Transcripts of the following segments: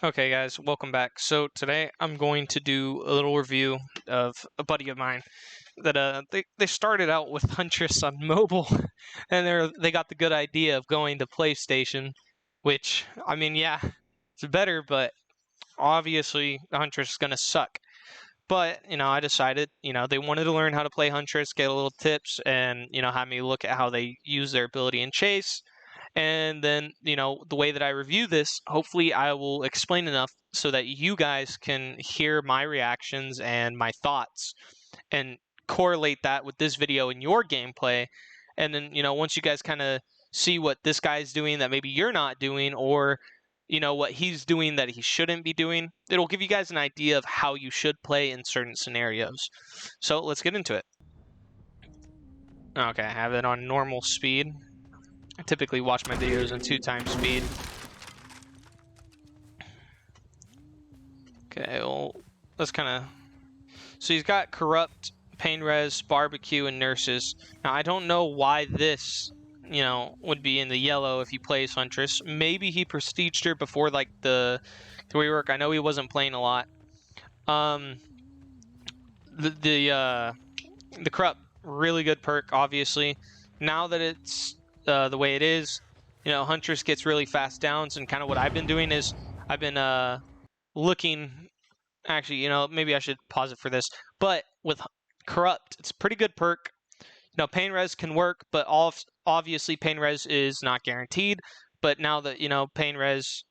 Okay, guys, welcome back. So today I'm going to do a little review of a buddy of mine that they started out with Huntress on mobile, and they got the good idea of going to PlayStation, which I mean, yeah, it's better, but obviously the Huntress is gonna suck. But I decided they wanted to learn how to play Huntress, get a little tips, and have me look at how they use their ability in chase. And then, the way that I review this, hopefully I will explain enough so that you guys can hear my reactions and my thoughts and correlate that with this video in your gameplay. And then, once you guys kind of see what this guy's doing that maybe you're not doing, or, what he's doing that he shouldn't be doing, it'll give you guys an idea of how you should play in certain scenarios. So let's get into it. Okay, I have it on normal speed. I typically watch my videos in 2x speed. Okay, well, let's kind of... So he's got Corrupt, Pain Res, Barbecue, and Nurses. Now, I don't know why this, would be in the yellow if he plays Huntress. Maybe he prestiged her before, like, the rework. I know he wasn't playing a lot. The Corrupt, really good perk, obviously. Now that it's the way it is, Huntress gets really fast downs, and kind of what I've been doing is I've been looking. Actually, maybe I should pause it for this. But with Corrupt, it's a pretty good perk. Pain Res can work, but obviously Pain Res is not guaranteed. But now that, Pain Res,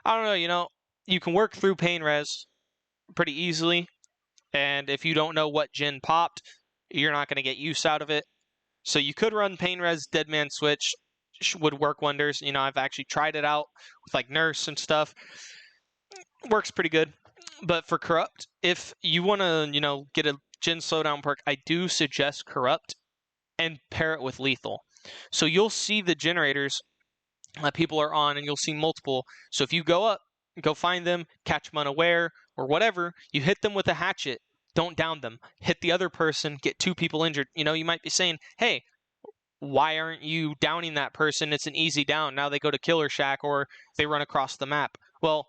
I don't know, you can work through Pain Res pretty easily. And if you don't know what gen popped, you're not going to get use out of it. So you could run Pain Res, Dead Man Switch, would work wonders. I've actually tried it out with like Nurse and stuff. Works pretty good. But for Corrupt, if you want to, get a gen slowdown perk, I do suggest Corrupt and pair it with Lethal. So you'll see the generators that people are on, and you'll see multiple. So if you go up, go find them, catch them unaware, or whatever, you hit them with a hatchet. Don't down them. Hit the other person, get 2 people injured. You might be saying, hey, why aren't you downing that person? It's an easy down. Now they go to Killer Shack or they run across the map. Well,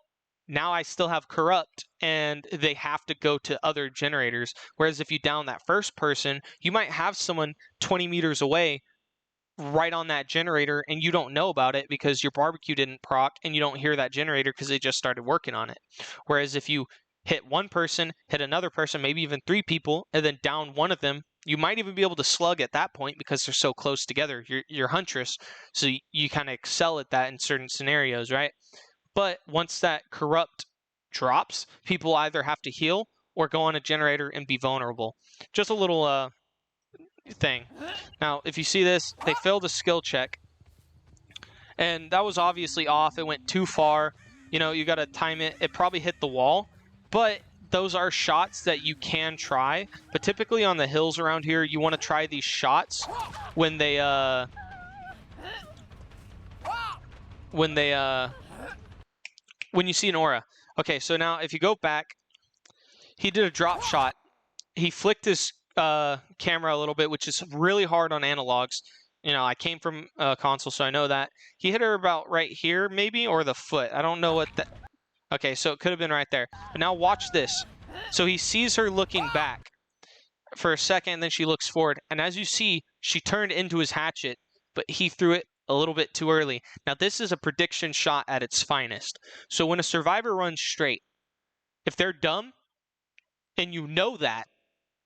now I still have Corrupt, and they have to go to other generators. Whereas if you down that first person, you might have someone 20 meters away right on that generator, and you don't know about it because your barbecue didn't proc, and you don't hear that generator because they just started working on it. Whereas if you hit one person, hit another person, maybe even 3 people, and then down one of them, you might even be able to slug at that point because they're so close together. You're Huntress, so you kind of excel at that in certain scenarios, right? But once that Corrupt drops, people either have to heal or go on a generator and be vulnerable. Just a little thing. Now, if you see this, they failed a skill check. And that was obviously off. It went too far. You got to time it. It probably hit the wall. But those are shots that you can try. But typically on the hills around here, you want to try these shots when when you see an aura. Okay, so now if you go back, he did a drop shot. He flicked his camera a little bit, which is really hard on analogs. I came from a console, so I know that. He hit her about right here, maybe, or the foot. I don't know what that... Okay, so it could have been right there. But now watch this. So he sees her looking back for a second, and then she looks forward. And as you see, she turned into his hatchet, but he threw it a little bit too early. Now, this is a prediction shot at its finest. So when a survivor runs straight, if they're dumb, and you know that,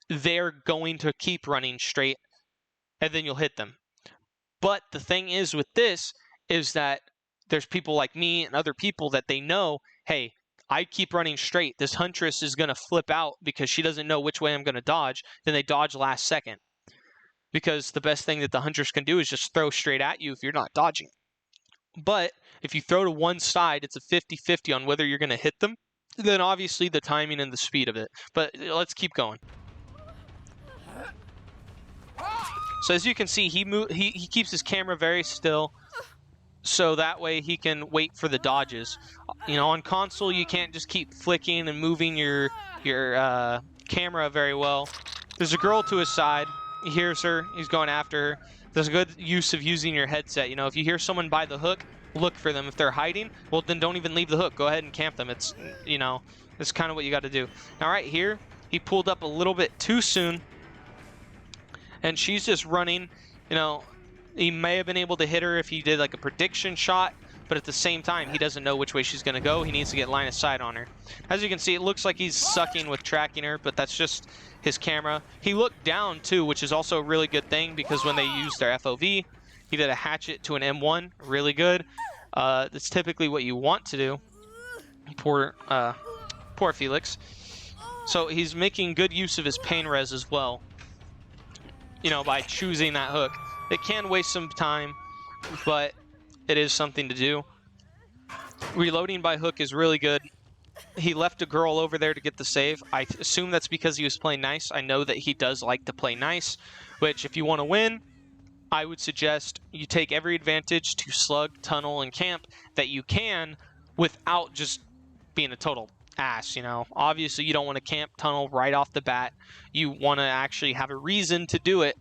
they're going to keep running straight, and then you'll hit them. But the thing is with this, is that there's people like me and other people that they know, hey, I keep running straight. This Huntress is going to flip out because she doesn't know which way I'm going to dodge. Then they dodge last second. Because the best thing that the Huntress can do is just throw straight at you if you're not dodging. But if you throw to one side, it's a 50-50 on whether you're going to hit them. Then obviously the timing and the speed of it. But let's keep going. So as you can see, he keeps his camera very still, so that way he can wait for the dodges. On console, you can't just keep flicking and moving your camera very well. There's a girl to his side. He hears her. He's going after her. There's a good use of using your headset. If you hear someone by the hook, look for them. If they're hiding, well, then don't even leave the hook. Go ahead and camp them. It's, you know, it's kind of what you got to do. Now, right here, he pulled up a little bit too soon, and she's just running. You know, he may have been able to hit her if he did like a prediction shot, but at the same time, he doesn't know which way she's going to go. He needs to get line of sight on her. As you can see, it looks like he's sucking with tracking her, but that's just his camera. He looked down too, which is also a really good thing, because when they use their FOV, he did a hatchet to an M1, really good. That's typically what you want to do. Poor Felix. So he's making good use of his pain res as well, you know, by choosing that hook. It can waste some time, but it is something to do. Reloading by hook is really good. He left a girl over there to get the save. I assume that's because he was playing nice. I know that he does like to play nice, which if you want to win, I would suggest you take every advantage to slug, tunnel, and camp that you can without just being a total ass, you know. Obviously, you don't want to camp tunnel right off the bat. You want to actually have a reason to do it.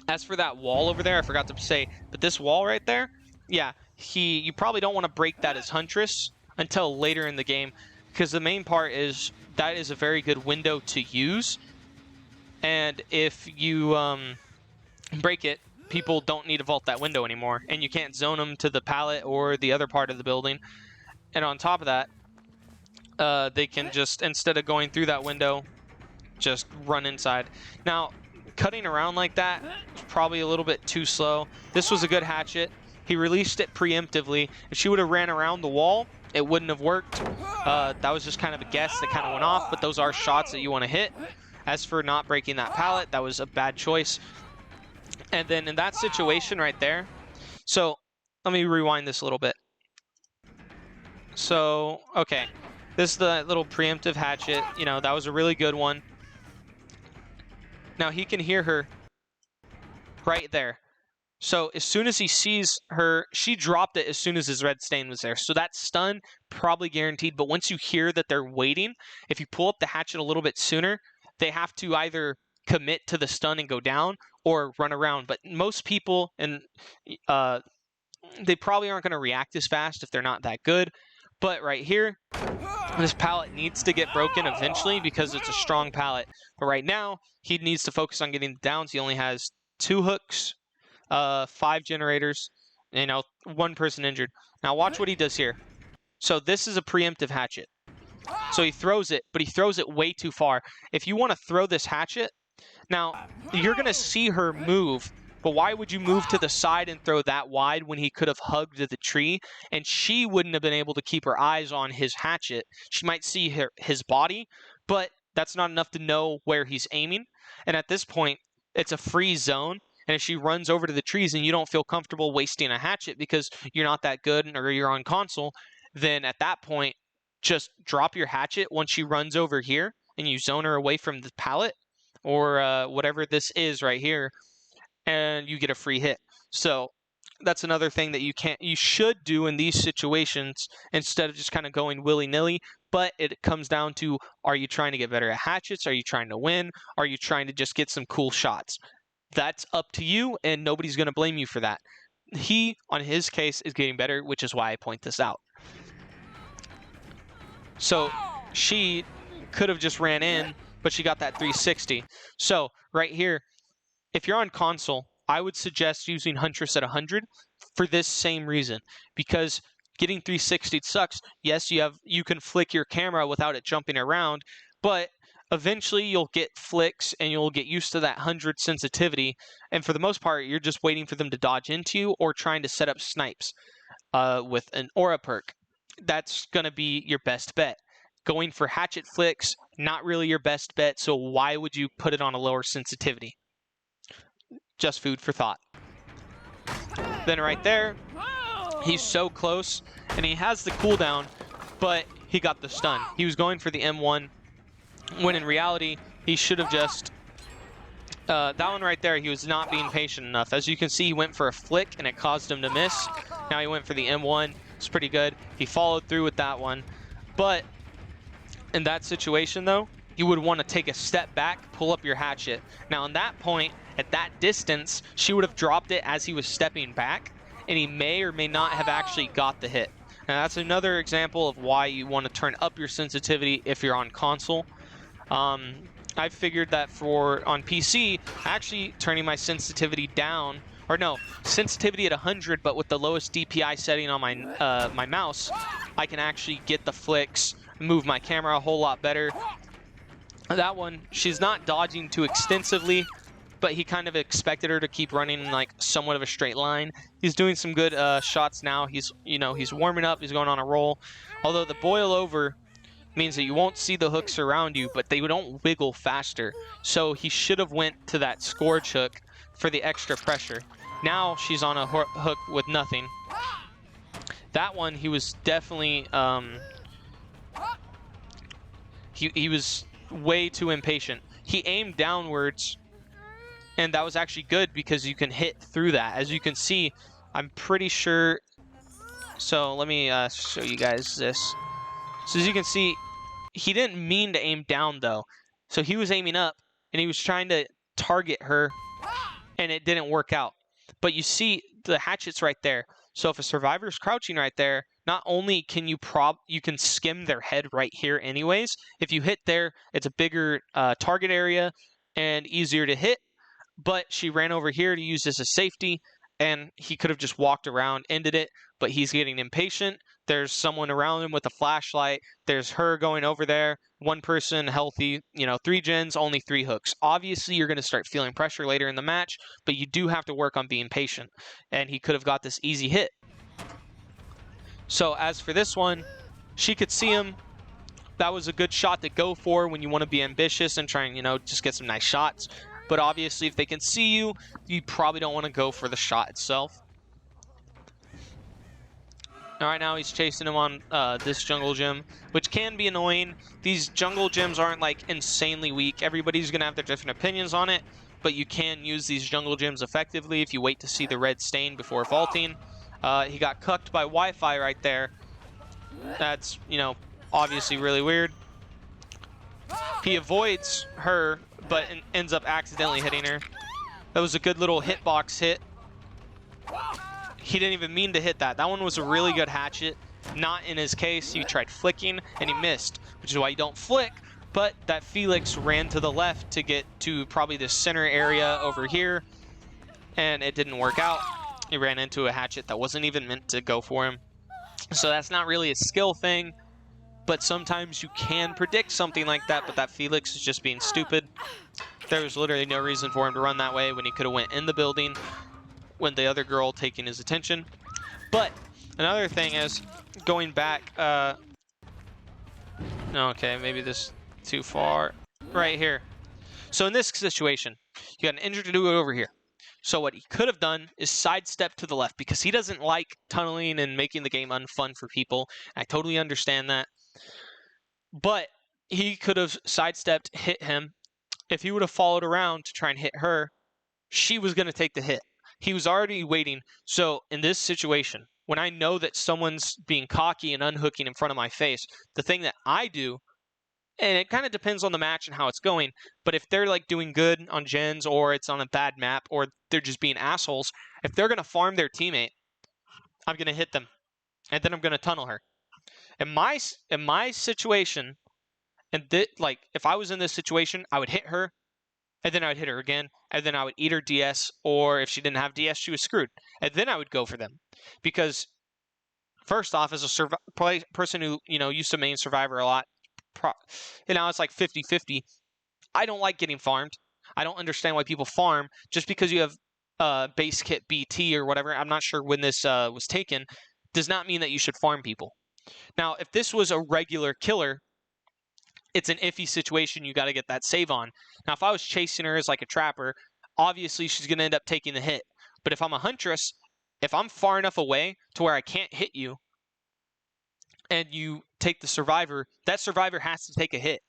As for that wall over there, I forgot to say, but this wall right there, yeah, you probably don't want to break that as Huntress until later in the game, because the main part is that is a very good window to use, and if you break it, people don't need to vault that window anymore, and you can't zone them to the pallet or the other part of the building. And on top of that, they can just, instead of going through that window, just run inside. Now, cutting around like that is probably a little bit too slow. This was a good hatchet. He released it preemptively. If she would have ran around the wall, it wouldn't have worked. That was just kind of a guess that kind of went off, but those are shots that you want to hit. As for not breaking that pallet, that was a bad choice. And then in that situation right there, so let me rewind this a little bit. So, okay, this is the little preemptive hatchet. You know, that was a really good one. Now he can hear her right there. So as soon as he sees her, she dropped it as soon as his red stain was there. So that stun, probably guaranteed. But once you hear that they're waiting, if you pull up the hatchet a little bit sooner, they have to either commit to the stun and go down or run around. But most people, and they probably aren't going to react as fast if they're not that good. But right here, this pallet needs to get broken eventually because it's a strong pallet. But right now, he needs to focus on getting the downs. He only has 2 hooks, 5 generators, you know, 1 person injured. Now watch what he does here. So this is a preemptive hatchet. So he throws it, but he throws it way too far. If you want to throw this hatchet, now you're going to see her move, but why would you move to the side and throw that wide when he could have hugged the tree? And she wouldn't have been able to keep her eyes on his hatchet. She might see his body, but that's not enough to know where he's aiming. And at this point, it's a free zone. And if she runs over to the trees and you don't feel comfortable wasting a hatchet because you're not that good or you're on console, then at that point, just drop your hatchet once she runs over here and you zone her away from the pallet or whatever this is right here, and you get a free hit. So that's another thing that you should do in these situations instead of just kind of going willy-nilly. But it comes down to, are you trying to get better at hatchets? Are you trying to win? Are you trying to just get some cool shots? That's up to you, and nobody's going to blame you for that. He, on his case, is getting better, which is why I point this out. So she could have just ran in, but she got that 360. So right here, if you're on console, I would suggest using Huntress at 100 for this same reason, because getting 360 sucks. Yes, you can flick your camera without it jumping around, but eventually you'll get flicks and you'll get used to that 100 sensitivity. And for the most part, you're just waiting for them to dodge into you or trying to set up snipes with an aura perk. That's going to be your best bet. Going for hatchet flicks, not really your best bet, so why would you put it on a lower sensitivity? Just food for thought. Then right there, he's so close, and he has the cooldown, but he got the stun. He was going for the M1, when in reality, he should have just... that one right there, he was not being patient enough. As you can see, he went for a flick, and it caused him to miss. Now he went for the M1. It's pretty good. He followed through with that one. But in that situation, though, you would want to take a step back, pull up your hatchet. Now, on that point, at that distance, she would have dropped it as he was stepping back, and he may or may not have actually got the hit. Now that's another example of why you want to turn up your sensitivity if you're on console. I figured that on PC, actually turning my sensitivity down, or no, sensitivity at 100, but with the lowest DPI setting on my my mouse, I can actually get the flicks, move my camera a whole lot better. That one, she's not dodging too extensively, but he kind of expected her to keep running in like somewhat of a straight line. He's doing some good shots now. He's warming up. He's going on a roll. Although the boil over means that you won't see the hooks around you, but they don't wiggle faster. So he should have went to that scourge hook for the extra pressure. Now she's on a hook with nothing. That one, he was definitely he was way too impatient. He aimed downwards, and that was actually good because you can hit through that. As you can see, I'm pretty sure. So let me show you guys this. So as you can see, he didn't mean to aim down though. So he was aiming up and he was trying to target her and it didn't work out. But you see the hatchet's right there. So if a survivor's crouching right there, not only can you can skim their head right here anyways. If you hit there, it's a bigger target area and easier to hit. But she ran over here to use this as safety, and he could have just walked around, ended it, but he's getting impatient. There's someone around him with a flashlight. There's her going over there. One person healthy, 3 gens, only 3 hooks. Obviously, you're going to start feeling pressure later in the match, but you do have to work on being patient. And he could have got this easy hit. So as for this one, she could see him. That was a good shot to go for when you want to be ambitious and try and, just get some nice shots. But obviously, if they can see you, you probably don't want to go for the shot itself. All right, now he's chasing him on this jungle gym, which can be annoying. These jungle gyms aren't like insanely weak. Everybody's going to have their different opinions on it, but you can use these jungle gyms effectively if you wait to see the red stain before vaulting. He got cucked by Wi-Fi right there. That's, obviously really weird. He avoids her, but ends up accidentally hitting her. That was a good little hitbox hit. He didn't even mean to hit that. That one was a really good hatchet. Not in his case. He tried flicking and he missed, which is why you don't flick. But that Felix ran to the left to get to probably the center area over here, and it didn't work out. He ran into a hatchet that wasn't even meant to go for him. So that's not really a skill thing, but sometimes you can predict something like that, but that Felix is just being stupid. There was literally no reason for him to run that way when he could have went in the building when the other girl taking his attention. But another thing is, going back, okay, maybe this too far. Right here. So in this situation, you got an injured dude over here. So what he could have done is sidestep to the left because he doesn't like tunneling and making the game unfun for people. I totally understand that. But he could have sidestepped, hit him. If he would have followed around to try and hit her, she was going to take the hit. He was already waiting. So in this situation, when I know that someone's being cocky and unhooking in front of my face, the thing that I do, and it kind of depends on the match and how it's going, but if they're like doing good on gens or it's on a bad map or they're just being assholes, if they're going to farm their teammate, I'm going to hit them and then I'm going to tunnel her. In my situation, and if I was in this situation, I would hit her, and then I would hit her again, and then I would eat her DS, or if she didn't have DS, she was screwed. And then I would go for them. Because, first off, as a person who, used to main Survivor a lot, it's like 50-50, I don't like getting farmed. I don't understand why people farm. Just because you have base kit BT or whatever, I'm not sure when this was taken, does not mean that you should farm people. Now, if this was a regular killer, it's an iffy situation. You got to get that save on. Now, if I was chasing her as like a trapper, obviously she's going to end up taking the hit. But if I'm a huntress, if I'm far enough away to where I can't hit you and you take the survivor, that survivor has to take a hit.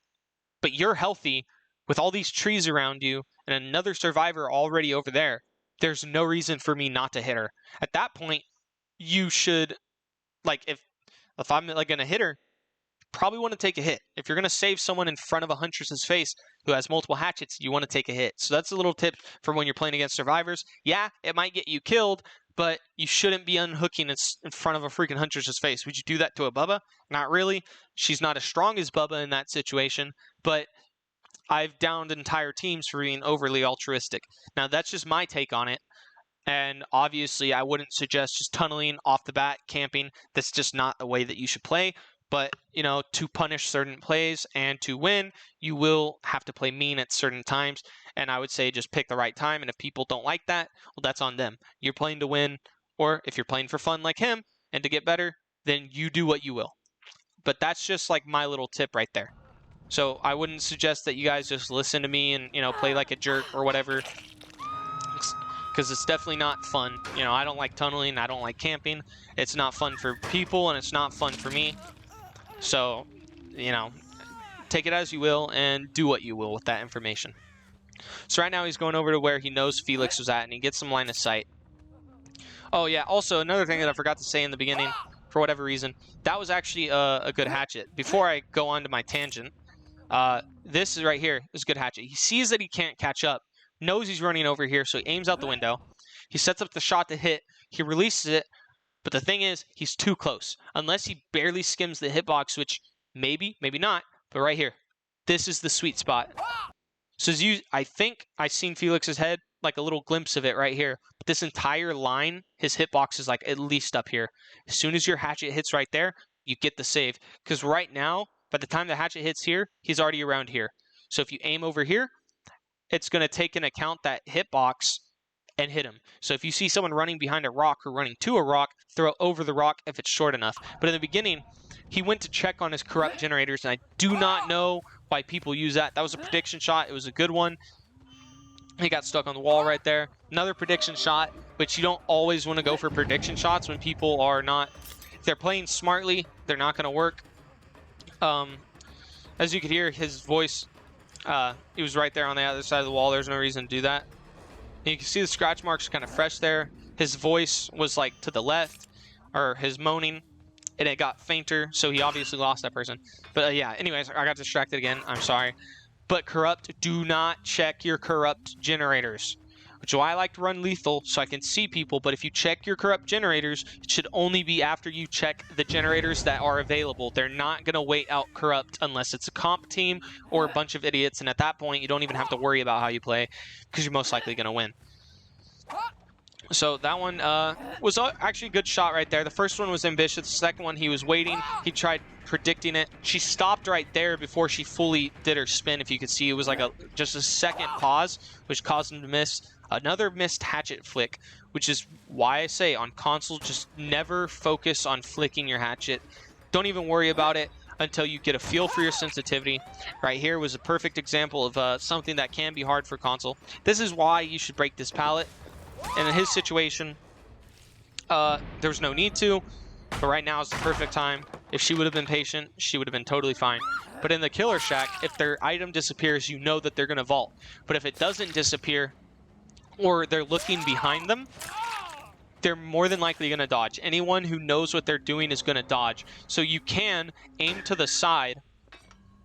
But you're healthy with all these trees around you and another survivor already over there. There's no reason for me not to hit her. At that point, you should, if I'm going to hit her, probably want to take a hit. If you're going to save someone in front of a huntress's face who has multiple hatchets, you want to take a hit. So that's a little tip for when you're playing against survivors. Yeah, it might get you killed, but you shouldn't be unhooking in front of a freaking Huntress's face. Would you do that to a Bubba? Not really. She's not as strong as Bubba in that situation, but I've downed entire teams for being overly altruistic. Now, that's just my take on it. And obviously, I wouldn't suggest just tunneling off the bat, camping. That's just not the way that you should play. But, you know, to punish certain plays and to win, you will have to play mean at certain times. And I would say just pick the right time. And if people don't like that, well, that's on them. You're playing to win. Or if you're playing for fun like him and to get better, then you do what you will. But that's just like my little tip right there. So I wouldn't suggest that you guys just listen to me and, you know, play like a jerk or whatever. Because it's definitely not fun. You know, I don't like tunneling. I don't like camping. It's not fun for people, and it's not fun for me. So, you know, take it as you will and do what you will with that information. So right now he's going over to where he knows Felix was at, and he gets some line of sight. Oh, yeah. Also, another thing that I forgot to say in the beginning, for whatever reason, that was actually a good hatchet. Before I go on to my tangent, this is right here is a good hatchet. He sees that he can't catch up, knows he's running over here, so he aims out the window. He sets up the shot to hit. He releases it, but the thing is, he's too close. Unless he barely skims the hitbox, which maybe, maybe not, but right here. This is the sweet spot. So I think I seen Felix's head, like a little glimpse of it right here. But this entire line, his hitbox is like at least up here. As soon as your hatchet hits right there, you get the save. Because right now, by the time the hatchet hits here, he's already around here. So if you aim over here, it's going to take into account that hitbox and hit him. So if you see someone running behind a rock or running to a rock, throw over the rock if it's short enough. But in the beginning, he went to check on his corrupt generators, and I do not know why people use that. That was a prediction shot. It was a good one. He got stuck on the wall right there. Another prediction shot, which you don't always want to go for prediction shots when people are not... If they're playing smartly, they're not going to work. As you could hear, his voice... he was right there on the other side of the wall. There's no reason to do that. And you can see the scratch marks kind of fresh there. His voice was like to the left, or his moaning, and it got fainter, so he obviously lost that person. But yeah, anyways, I got distracted again. I'm sorry. But corrupt, do not check your corrupt generators. Which is why I like to run lethal, so I can see people. But if you check your corrupt generators, it should only be after you check the generators that are available. They're not going to wait out corrupt unless it's a comp team or a bunch of idiots. And at that point, you don't even have to worry about how you play because you're most likely going to win. So that one was actually a good shot right there. The first one was ambitious. The second one, he was waiting. He tried predicting it. She stopped right there before she fully did her spin. If you could see, it was like just a second pause, which caused him to miss. Another missed hatchet flick, which is why I say on console, just never focus on flicking your hatchet. Don't even worry about it until you get a feel for your sensitivity. Right here was a perfect example of something that can be hard for console. This is why you should break this pallet. And in his situation, there was no need to, but right now is the perfect time. If she would have been patient, she would have been totally fine. But in the Killer Shack, if their item disappears, you know that they're going to vault. But if it doesn't disappear, or they're looking behind them, they're more than likely going to dodge. Anyone who knows what they're doing is going to dodge. So you can aim to the side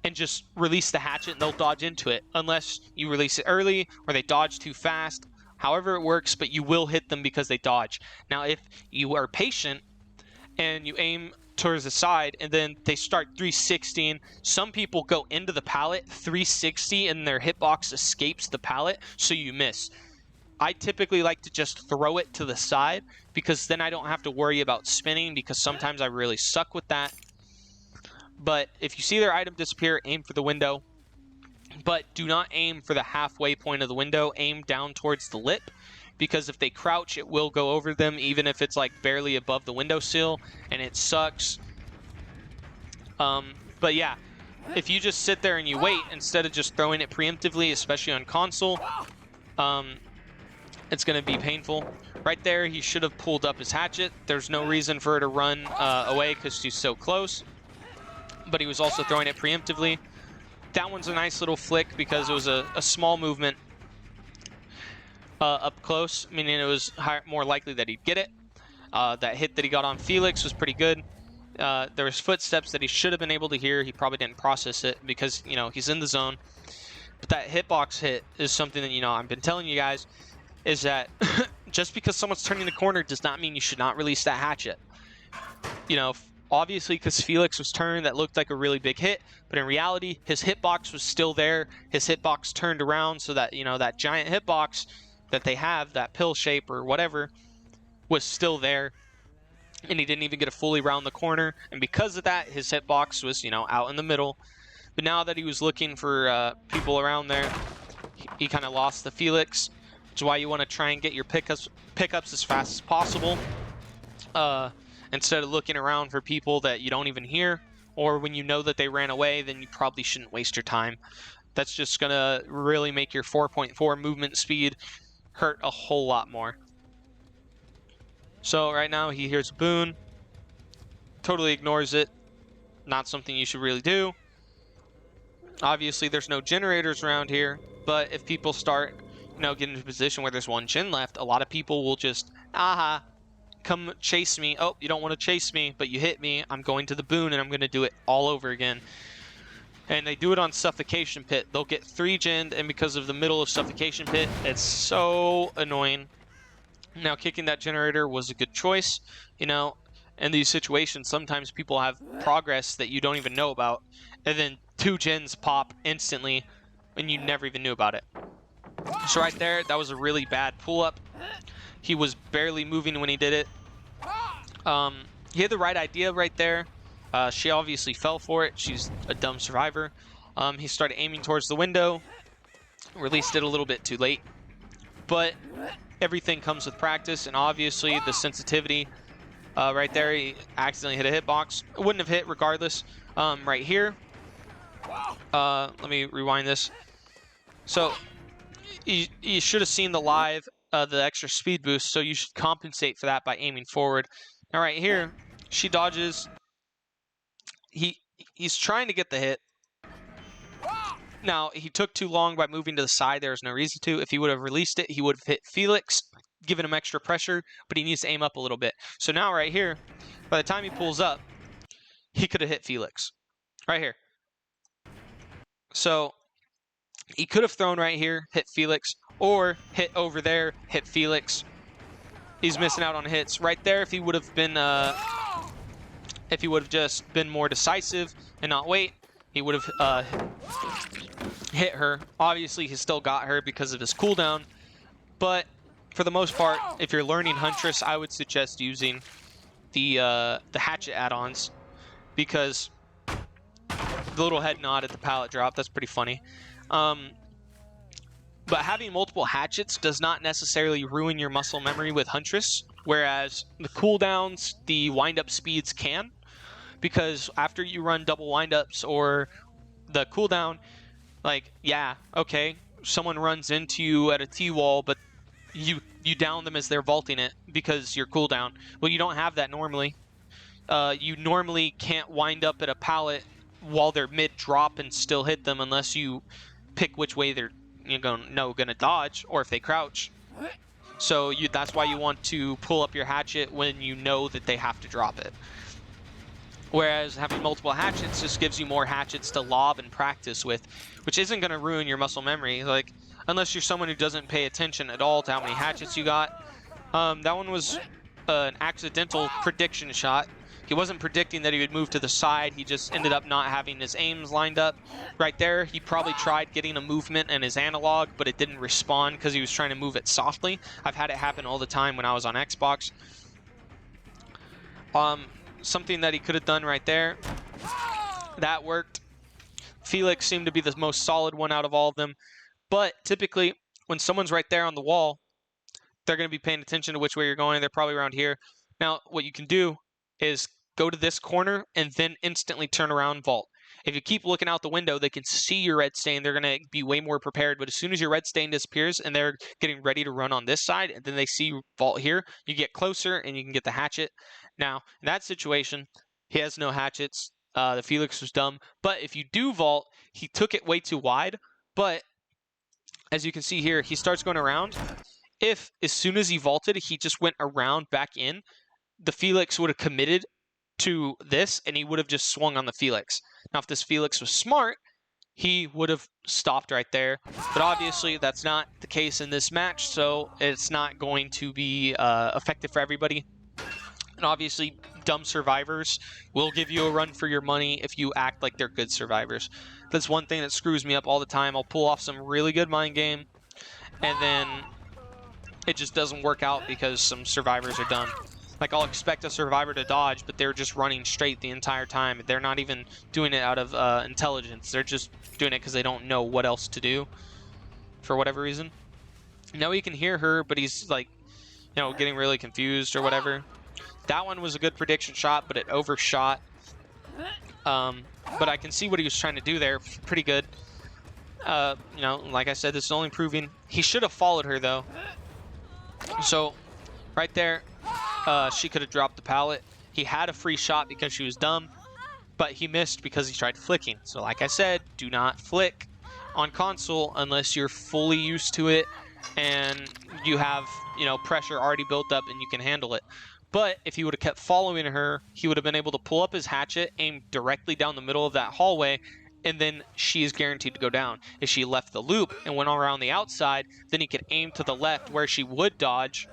and just release the hatchet and they'll dodge into it. Unless you release it early or they dodge too fast. However it works, but you will hit them because they dodge. Now if you are patient and you aim towards the side and then they start 360ing, some people go into the pallet 360 and their hitbox escapes the pallet, so you miss. I typically like to just throw it to the side because then I don't have to worry about spinning because sometimes I really suck with that. But if you see their item disappear, aim for the window. But do not aim for the halfway point of the window. Aim down towards the lip because if they crouch, it will go over them even if it's like barely above the windowsill and it sucks. But yeah, if you just sit there and you wait instead of just throwing it preemptively, especially on console, it's going to be painful. Right there, he should have pulled up his hatchet. There's no reason for her to run away because she's so close. But he was also throwing it preemptively. That one's a nice little flick because it was a small movement up close, meaning it was more likely that he'd get it. That hit that he got on Felix was pretty good. There was footsteps that he should have been able to hear. He probably didn't process it because, you know, he's in the zone. But that hitbox hit is something that, you know, I've been telling you guys, is that just because someone's turning the corner does not mean you should not release that hatchet. You know, obviously because Felix was turned, that looked like a really big hit, but in reality, his hitbox was still there. His hitbox turned around so that, you know, that giant hitbox that they have, that pill shape or whatever, was still there. And he didn't even get a fully round the corner. And because of that, his hitbox was, you know, out in the middle. But now that he was looking for people around there, he kind of lost the Felix, which is why you want to try and get your pickups as fast as possible. Instead of looking around for people that you don't even hear, or when you know that they ran away, then you probably shouldn't waste your time. That's just going to really make your 4.4 movement speed hurt a whole lot more. So right now he hears a boon, totally ignores it. Not something you should really do. Obviously there's no generators around here, but if people start, you know, getting into a position where there's one gen left, a lot of people will just, come chase me. Oh, you don't want to chase me, but you hit me. I'm going to the boon and I'm going to do it all over again. And they do it on Suffocation Pit. They'll get 3 genned, and because of the middle of Suffocation Pit, it's so annoying. Now, kicking that generator was a good choice. You know, in these situations, sometimes people have progress that you don't even know about, and then 2 gens pop instantly, and you never even knew about it. So right there, that was a really bad pull-up. He was barely moving when he did it. He had the right idea right there. She obviously fell for it. She's a dumb survivor. He started aiming towards the window. Released it a little bit too late. But everything comes with practice, and obviously the sensitivity. Right there, he accidentally hit a hitbox. It wouldn't have hit regardless. Right here. Let me rewind this. So, you should have seen the live, the extra speed boost, so you should compensate for that by aiming forward. Now right here, she dodges. He's trying to get the hit. Now, he took too long by moving to the side. There was no reason to. If he would have released it, he would have hit Felix, given him extra pressure, but he needs to aim up a little bit. So now right here, by the time he pulls up, he could have hit Felix. Right here. So he could have thrown right here, hit Felix, or hit over there, hit Felix. He's missing out on hits. Right there, if he would have been, if he would have just been more decisive and not wait, he would have hit her. Obviously, he still got her because of his cooldown, but for the most part, if you're learning Huntress, I would suggest using the hatchet add-ons, because the little head nod at the pallet drop, that's pretty funny. But having multiple hatchets does not necessarily ruin your muscle memory with Huntress, whereas the cooldowns, the wind-up speeds can, because after you run double wind-ups or the cooldown, like, yeah, okay, someone runs into you at a T-wall, but you down them as they're vaulting it because you're cooldown. Well, you don't have that normally. You normally can't wind up at a pallet while they're mid-drop and still hit them unless you pick which way they're gonna dodge, or if they crouch. So that's why you want to pull up your hatchet when you know that they have to drop it. Whereas having multiple hatchets just gives you more hatchets to lob and practice with, which isn't gonna ruin your muscle memory. Like, unless you're someone who doesn't pay attention at all to how many hatchets you got. That one was an accidental prediction shot. He wasn't predicting that he would move to the side. He just ended up not having his aims lined up. Right there, he probably tried getting a movement in his analog, but it didn't respond because he was trying to move it softly. I've had it happen all the time when I was on Xbox. Something that he could have done right there. That worked. Felix seemed to be the most solid one out of all of them. But typically, when someone's right there on the wall, they're going to be paying attention to which way you're going. They're probably around here. Now, what you can do is go to this corner and then instantly turn around, vault. If you keep looking out the window, they can see your red stain. They're going to be way more prepared. But as soon as your red stain disappears and they're getting ready to run on this side, and then they see you vault here, you get closer and you can get the hatchet. Now, in that situation, he has no hatchets. The Felix was dumb. But if you do vault, he took it way too wide. But as you can see here, he starts going around. If, as soon as he vaulted, he just went around back in, the Felix would have committed to this, and he would have just swung on the Felix. Now, if this Felix was smart, he would have stopped right there. But obviously, that's not the case in this match, so it's not going to be effective for everybody. And obviously, dumb survivors will give you a run for your money if you act like they're good survivors. That's one thing that screws me up all the time. I'll pull off some really good mind game, and then it just doesn't work out because some survivors are dumb. Like, I'll expect a survivor to dodge, but they're just running straight the entire time. They're not even doing it out of intelligence. They're just doing it because they don't know what else to do for whatever reason. Now he can hear her, but he's like, getting really confused or whatever. That one was a good prediction shot, but it overshot. But I can see what he was trying to do there. Pretty good. Like I said, this is only proving he should have followed her though. So right there, she could have dropped the pallet. He had a free shot because she was dumb, but he missed because he tried flicking. So like I said, do not flick on console unless you're fully used to it and you have, pressure already built up and you can handle it. But if he would have kept following her, he would have been able to pull up his hatchet, aim directly down the middle of that hallway, and then she is guaranteed to go down. If she left the loop and went around the outside, then he could aim to the left where she would dodge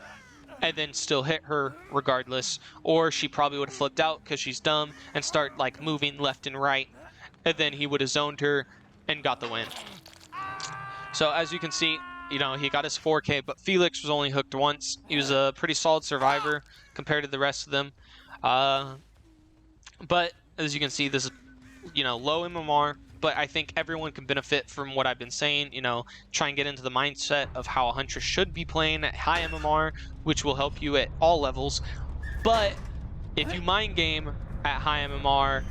and then still hit her regardless. Or she probably would have flipped out because she's dumb and start like moving left and right, and then he would have zoned her and got the win. So as you can see, he got his 4K, but Felix was only hooked once. He was a pretty solid survivor compared to the rest of them. But as you can see, this is, low MMR, but I think everyone can benefit from what I've been saying. Try and get into the mindset of how a huntress should be playing at high MMR, which will help you at all levels. But if you mind game at high MMR,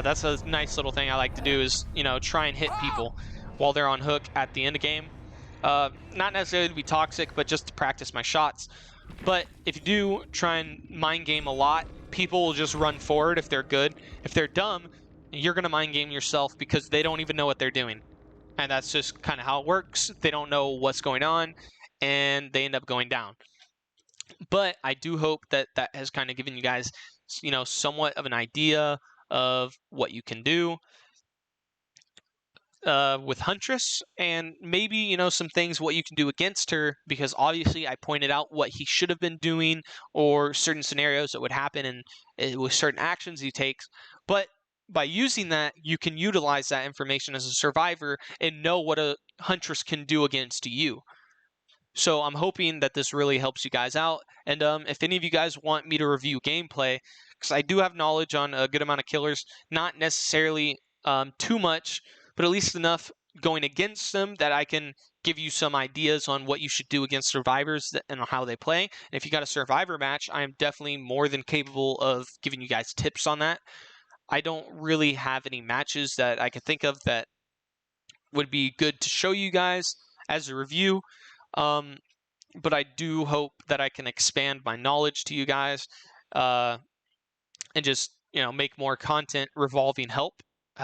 that's a nice little thing I like to do is, try and hit people while they're on hook at the end of game. Not necessarily to be toxic, but just to practice my shots. But if you do try and mind game a lot, people will just run forward if they're good. If they're dumb, you're going to mind game yourself because they don't even know what they're doing. And that's just kind of how it works. They don't know what's going on, and they end up going down. But I do hope that that has kind of given you guys, somewhat of an idea of what you can do with Huntress, and maybe, some things what you can do against her, because obviously I pointed out what he should have been doing or certain scenarios that would happen and with certain actions he takes. But by using that, you can utilize that information as a survivor and know what a Huntress can do against you. So I'm hoping that this really helps you guys out. And if any of you guys want me to review gameplay, because I do have knowledge on a good amount of killers, not necessarily too much, but at least enough going against them that I can give you some ideas on what you should do against survivors and how they play. And if you got a survivor match, I am definitely more than capable of giving you guys tips on that. I don't really have any matches that I could think of that would be good to show you guys as a review. But I do hope that I can expand my knowledge to you guys and just, make more content revolving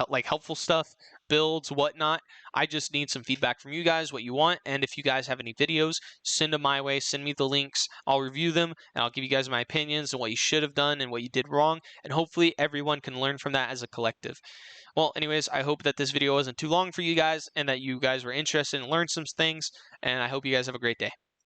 like helpful stuff, builds, whatnot. I just need some feedback from you guys, what you want. And if you guys have any videos, send them my way, send me the links. I'll review them and I'll give you guys my opinions on what you should have done and what you did wrong. And hopefully everyone can learn from that as a collective. Well, anyways, I hope that this video wasn't too long for you guys and that you guys were interested and learned some things. And I hope you guys have a great day.